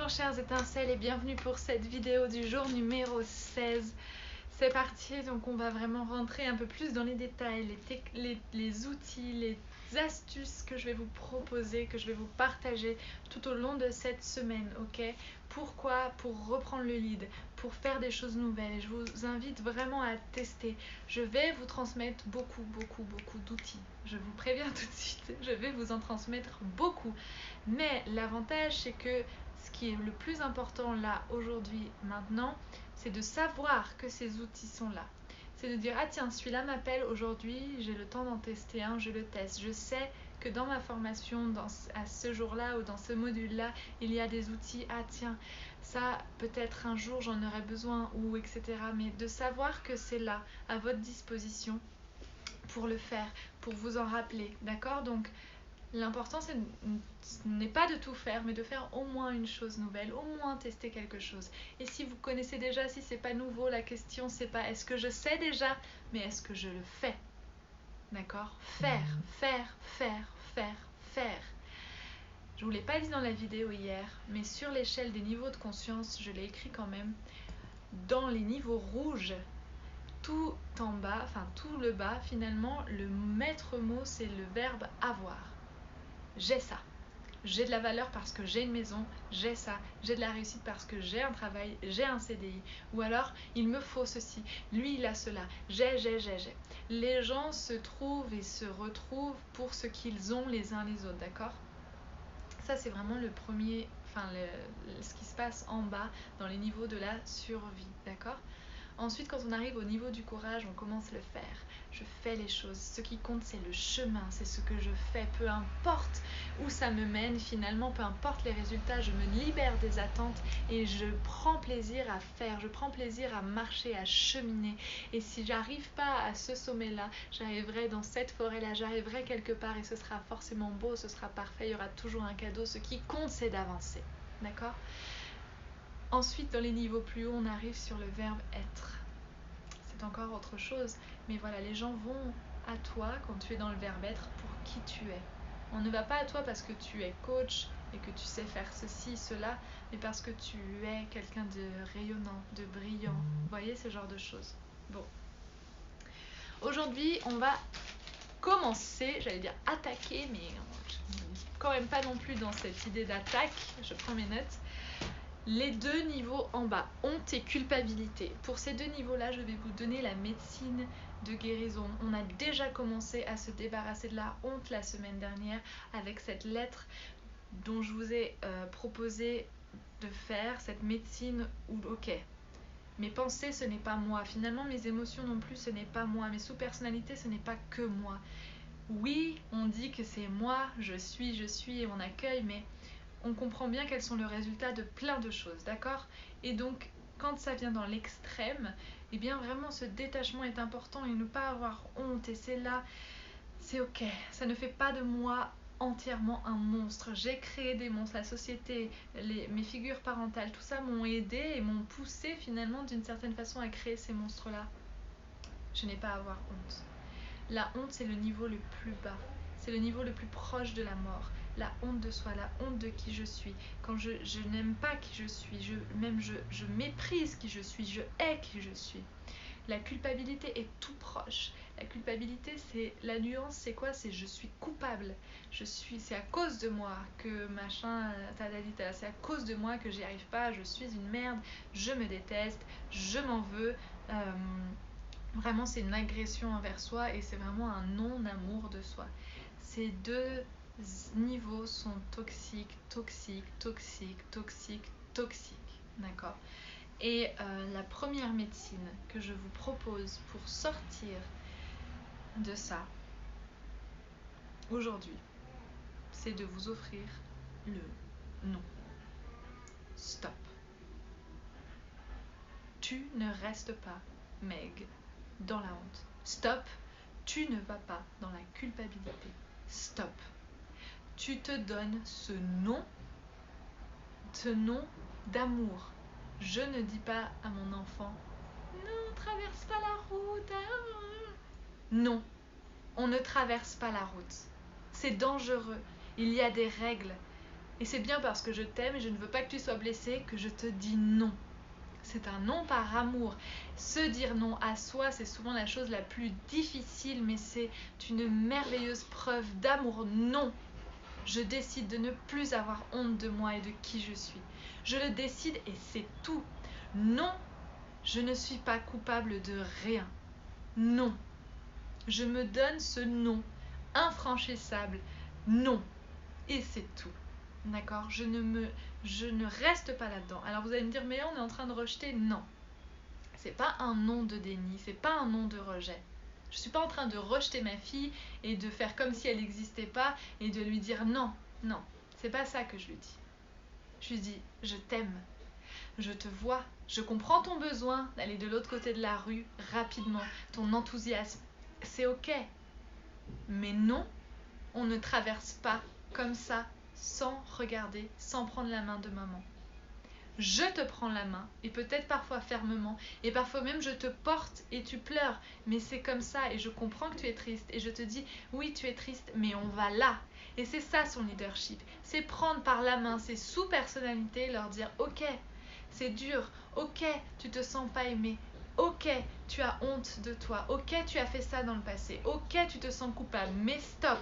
Bonjour chères étincelles et bienvenue pour cette vidéo du jour numéro 16. C'est parti, donc on va vraiment rentrer un peu plus dans les détails, les outils, les astuces que je vais vous proposer, que je vais vous partager tout au long de cette semaine, ok? Pourquoi? Pour reprendre le lead, pour faire des choses nouvelles. Je vous invite vraiment à tester. Je vais vous transmettre beaucoup d'outils. Je vous préviens tout de suite, je vais vous en transmettre beaucoup. Mais l'avantage, c'est que ce qui est le plus important là, aujourd'hui, maintenant, c'est de savoir que ces outils sont là. C'est de dire, ah tiens, celui-là m'appelle aujourd'hui, j'ai le temps d'en tester un, je le teste. Je sais que dans ma formation, à ce jour-là ou dans ce module-là, il y a des outils, ah tiens, ça peut-être un jour j'en aurai besoin, ou etc. Mais de savoir que c'est là, à votre disposition, pour le faire, pour vous en rappeler, d'accord? Donc, l'important, ce n'est pas de tout faire, mais de faire au moins une chose nouvelle, au moins tester quelque chose. Et si vous connaissez déjà, si c'est pas nouveau, la question c'est pas est-ce que je sais déjà, mais est-ce que je le fais. D'accord? Faire. Je vous l'ai pas dit dans la vidéo hier, mais sur l'échelle des niveaux de conscience, je l'ai écrit quand même. Dans les niveaux rouges, tout en bas, enfin tout le bas, finalement, le maître mot, c'est le verbe avoir. J'ai ça. J'ai de la valeur parce que j'ai une maison, j'ai ça. J'ai de la réussite parce que j'ai un travail, j'ai un CDI. Ou alors, il me faut ceci, lui il a cela. J'ai. Les gens se trouvent et se retrouvent pour ce qu'ils ont les uns les autres, d'accord? Ça, c'est vraiment le premier, ce qui se passe en bas dans les niveaux de la survie, d'accord? Ensuite, quand on arrive au niveau du courage, on commence à le faire. Je fais les choses. Ce qui compte, c'est le chemin, c'est ce que je fais. Peu importe où ça me mène, finalement, peu importe les résultats, je me libère des attentes et je prends plaisir à faire. Je prends plaisir à marcher, à cheminer. Et si j'arrive pas à ce sommet-là, j'arriverai dans cette forêt-là, j'arriverai quelque part et ce sera forcément beau, ce sera parfait, il y aura toujours un cadeau. Ce qui compte, c'est d'avancer. D'accord ? Ensuite, dans les niveaux plus hauts, on arrive sur le verbe être. C'est encore autre chose, mais voilà, les gens vont à toi quand tu es dans le verbe être pour qui tu es. On ne va pas à toi parce que tu es coach et que tu sais faire ceci, cela, mais parce que tu es quelqu'un de rayonnant, de brillant. Vous voyez, ce genre de choses. Bon. Aujourd'hui, on va commencer, j'allais dire attaquer, mais quand même pas non plus dans cette idée d'attaque. Je prends mes notes. Les deux niveaux en bas, honte et culpabilité. Pour ces deux niveaux-là, je vais vous donner la médecine de guérison. On a déjà commencé à se débarrasser de la honte la semaine dernière avec cette lettre dont je vous ai proposé de faire cette médecine où, ok, mes pensées, ce n'est pas moi. Finalement, mes émotions non plus, ce n'est pas moi. Mes sous-personnalités, ce n'est pas que moi. Oui, on dit que c'est moi, je suis et on accueille, mais on comprend bien qu'elles sont le résultat de plein de choses, d'accord? Et donc, quand ça vient dans l'extrême, eh bien vraiment ce détachement est important et ne pas avoir honte. Et c'est là, c'est ok, ça ne fait pas de moi entièrement un monstre. J'ai créé des monstres, la société, mes figures parentales, tout ça m'ont aidé et m'ont poussé finalement d'une certaine façon à créer ces monstres-là. Je n'ai pas à avoir honte. La honte, c'est le niveau le plus bas. C'est le niveau le plus proche de la mort. La honte de soi, la honte de qui je suis. Quand je n'aime pas qui je suis, je méprise qui je suis, je hais qui je suis. La culpabilité est tout proche. La culpabilité, c'est la nuance, c'est quoi? C'est je suis coupable. C'est à cause de moi que machin, tadadita, c'est à cause de moi que j'y arrive pas, je suis une merde, je me déteste, je m'en veux. Vraiment, c'est une agression envers soi et c'est vraiment un non-amour de soi. Ces deux niveaux sont toxiques. D'accord? Et la première médecine que je vous propose pour sortir de ça, aujourd'hui, c'est de vous offrir le non. Stop. Tu ne restes pas, Meg, dans la honte. Stop. Tu ne vas pas dans la culpabilité. Stop. Tu te donnes ce nom d'amour. Je ne dis pas à mon enfant, non, traverse pas la route. Non, on ne traverse pas la route. C'est dangereux. Il y a des règles. Et c'est bien parce que je t'aime et je ne veux pas que tu sois blessé que je te dis non. C'est un non par amour. Se dire non à soi, c'est souvent la chose la plus difficile, mais c'est une merveilleuse preuve d'amour. Non, je décide de ne plus avoir honte de moi et de qui je suis. Je le décide et c'est tout. Non, je ne suis pas coupable de rien. Non, je me donne ce non infranchissable. Non, et c'est tout. D'accord, je ne reste pas là-dedans. Alors vous allez me dire, mais on est en train de rejeter. Non, c'est pas un non de déni, c'est pas un non de rejet. Je suis pas en train de rejeter ma fille et de faire comme si elle n'existait pas et de lui dire non, non. C'est pas ça que je lui dis. Je lui dis, je t'aime, je te vois, je comprends ton besoin d'aller de l'autre côté de la rue rapidement, ton enthousiasme, c'est ok. Mais non, on ne traverse pas comme ça, sans regarder, sans prendre la main de maman. Je te prends la main, et peut-être parfois fermement, et parfois même je te porte et tu pleures, mais c'est comme ça, et je comprends que tu es triste, et je te dis, oui tu es triste, mais on va là. Et c'est ça son leadership, c'est prendre par la main ses sous-personnalités, leur dire, ok, c'est dur, ok, tu te sens pas aimé, ok, tu as honte de toi, ok, tu as fait ça dans le passé, ok, tu te sens coupable, mais stop.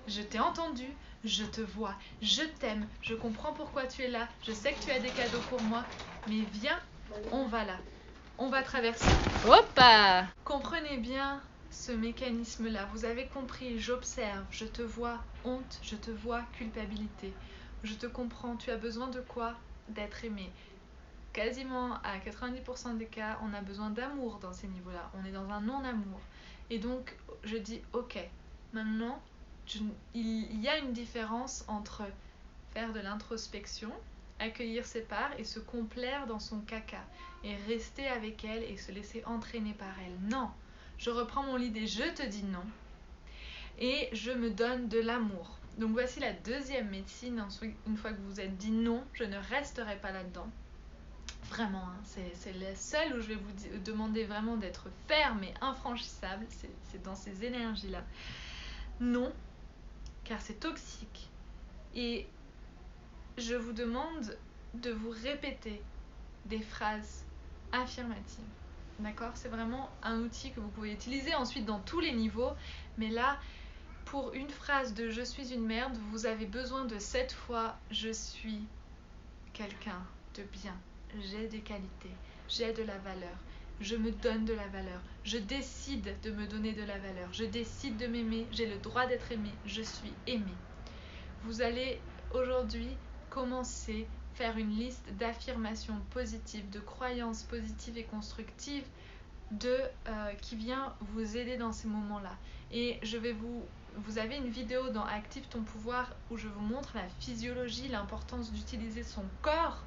Je t'ai entendu, je te vois, je t'aime, je comprends pourquoi tu es là, je sais que tu as des cadeaux pour moi, mais viens, on va là, on va traverser. Hoppa! Comprenez bien ce mécanisme-là, vous avez compris, j'observe, je te vois, honte, je te vois, culpabilité, je te comprends, tu as besoin de quoi? D'être aimé. Quasiment à 90% des cas, on a besoin d'amour dans ces niveaux-là, on est dans un non-amour. Et donc, je dis, ok, maintenant, il y a une différence entre faire de l'introspection, accueillir ses parts et se complaire dans son caca et rester avec elle et se laisser entraîner par elle. Non, je reprends mon lead et je te dis non et je me donne de l'amour. Donc voici la deuxième médecine. Une fois que vous vous êtes dit non, je ne resterai pas là-dedans. Vraiment, hein, c'est la seule où je vais vous demander vraiment d'être ferme et infranchissable. C'est dans ces énergies-là. Non, car c'est toxique. Et je vous demande de vous répéter des phrases affirmatives. D'accord? C'est vraiment un outil que vous pouvez utiliser ensuite dans tous les niveaux. Mais là, pour une phrase de je suis une merde, vous avez besoin de 7 fois je suis quelqu'un de bien. J'ai des qualités. J'ai de la valeur. Je me donne de la valeur. Je décide de me donner de la valeur. Je décide de m'aimer. J'ai le droit d'être aimé. Je suis aimé. Vous allez aujourd'hui commencer à faire une liste d'affirmations positives, de croyances positives et constructives qui vient vous aider dans ces moments-là. Et vous avez une vidéo dans Active ton pouvoir où je vous montre la physiologie, l'importance d'utiliser son corps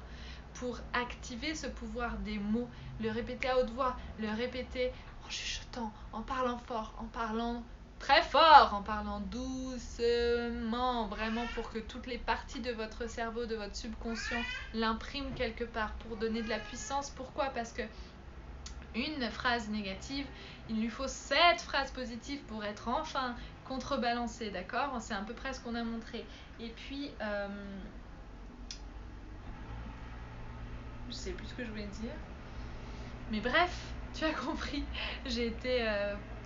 pour activer ce pouvoir des mots, le répéter à haute voix, le répéter en chuchotant, en parlant fort, en parlant très fort, en parlant doucement, vraiment pour que toutes les parties de votre cerveau, de votre subconscient l'impriment quelque part pour donner de la puissance. Pourquoi? Parce que une phrase négative, il lui faut 7 phrases positives pour être enfin contrebalancée, d'accord? C'est à peu près ce qu'on a montré. Et puis, je sais plus ce que je voulais dire. Mais bref, tu as compris, j'ai été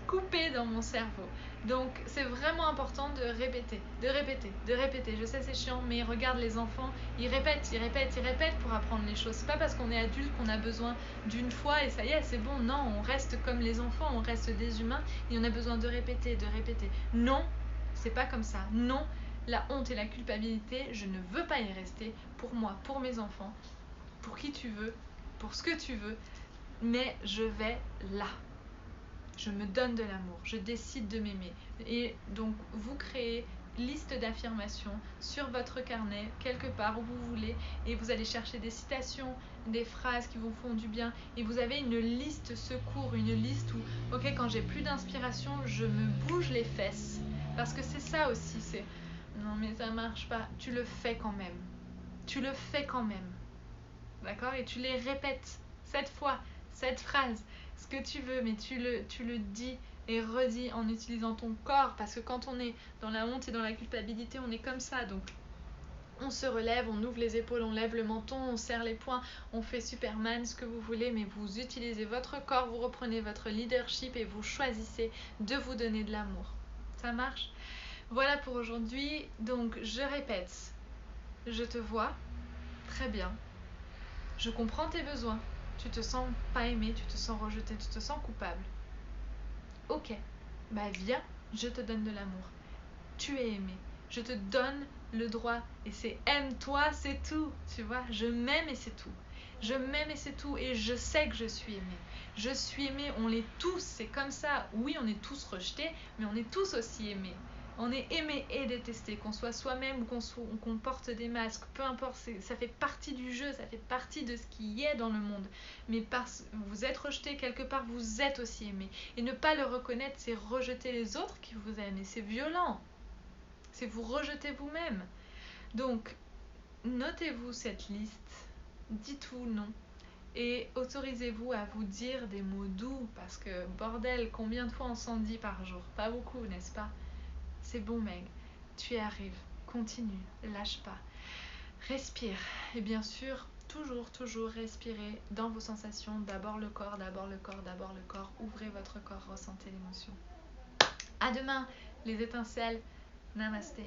coupée dans mon cerveau. Donc c'est vraiment important de répéter, de répéter, de répéter. Je sais c'est chiant, mais regarde les enfants, ils répètent, ils répètent, ils répètent pour apprendre les choses. C'est pas parce qu'on est adulte qu'on a besoin d'une fois et ça y est, c'est bon. Non, on reste comme les enfants, on reste des humains et on a besoin de répéter, de répéter. Non, c'est pas comme ça. Non, la honte et la culpabilité, je ne veux pas y rester pour moi, pour mes enfants, pour qui tu veux, pour ce que tu veux. Mais je vais là. Je me donne de l'amour. Je décide de m'aimer. Et donc, vous créez liste d'affirmations sur votre carnet, quelque part où vous voulez, et vous allez chercher des citations, des phrases qui vous font du bien, et vous avez une liste secours, une liste où, ok, quand j'ai plus d'inspiration, je me bouge les fesses. Parce que c'est ça aussi, c'est non mais ça marche pas. Tu le fais quand même. Tu le fais quand même. D'accord? Et tu les répètes 7 fois. Cette phrase, ce que tu veux, mais tu le dis et redis en utilisant ton corps, parce que quand on est dans la honte et dans la culpabilité, on est comme ça. Donc On se relève, on ouvre les épaules, on lève le menton, on serre les poings, on fait Superman, ce que vous voulez, mais vous utilisez votre corps, vous reprenez votre leadership et vous choisissez de vous donner de l'amour. Ça marche? Voilà pour aujourd'hui. Donc je répète, je te vois, très bien. Je comprends tes besoins. Tu te sens pas aimé, tu te sens rejeté, tu te sens coupable. Ok, bah viens, je te donne de l'amour. Tu es aimé. Je te donne le droit et c'est aime-toi, c'est tout. Tu vois, je m'aime et c'est tout. Je m'aime et c'est tout et je sais que je suis aimée. Je suis aimée, on l'est tous, c'est comme ça. Oui, on est tous rejetés, mais on est tous aussi aimés. On est aimé et détesté, qu'on soit soi-même ou qu'on porte des masques, peu importe, ça fait partie du jeu, ça fait partie de ce qui est dans le monde. Mais parce que vous êtes rejeté quelque part, vous êtes aussi aimé. Et ne pas le reconnaître, c'est rejeter les autres qui vous aiment et c'est violent. C'est vous rejeter vous-même. Donc, notez-vous cette liste, dites-vous non et autorisez-vous à vous dire des mots doux parce que, bordel, combien de fois on s'en dit par jour? Pas beaucoup, n'est-ce pas? C'est bon, Meg, tu y arrives, continue, lâche pas. Respire et bien sûr, toujours respirer dans vos sensations. D'abord le corps, d'abord le corps, d'abord le corps. Ouvrez votre corps, ressentez l'émotion. À demain, les étincelles. Namasté.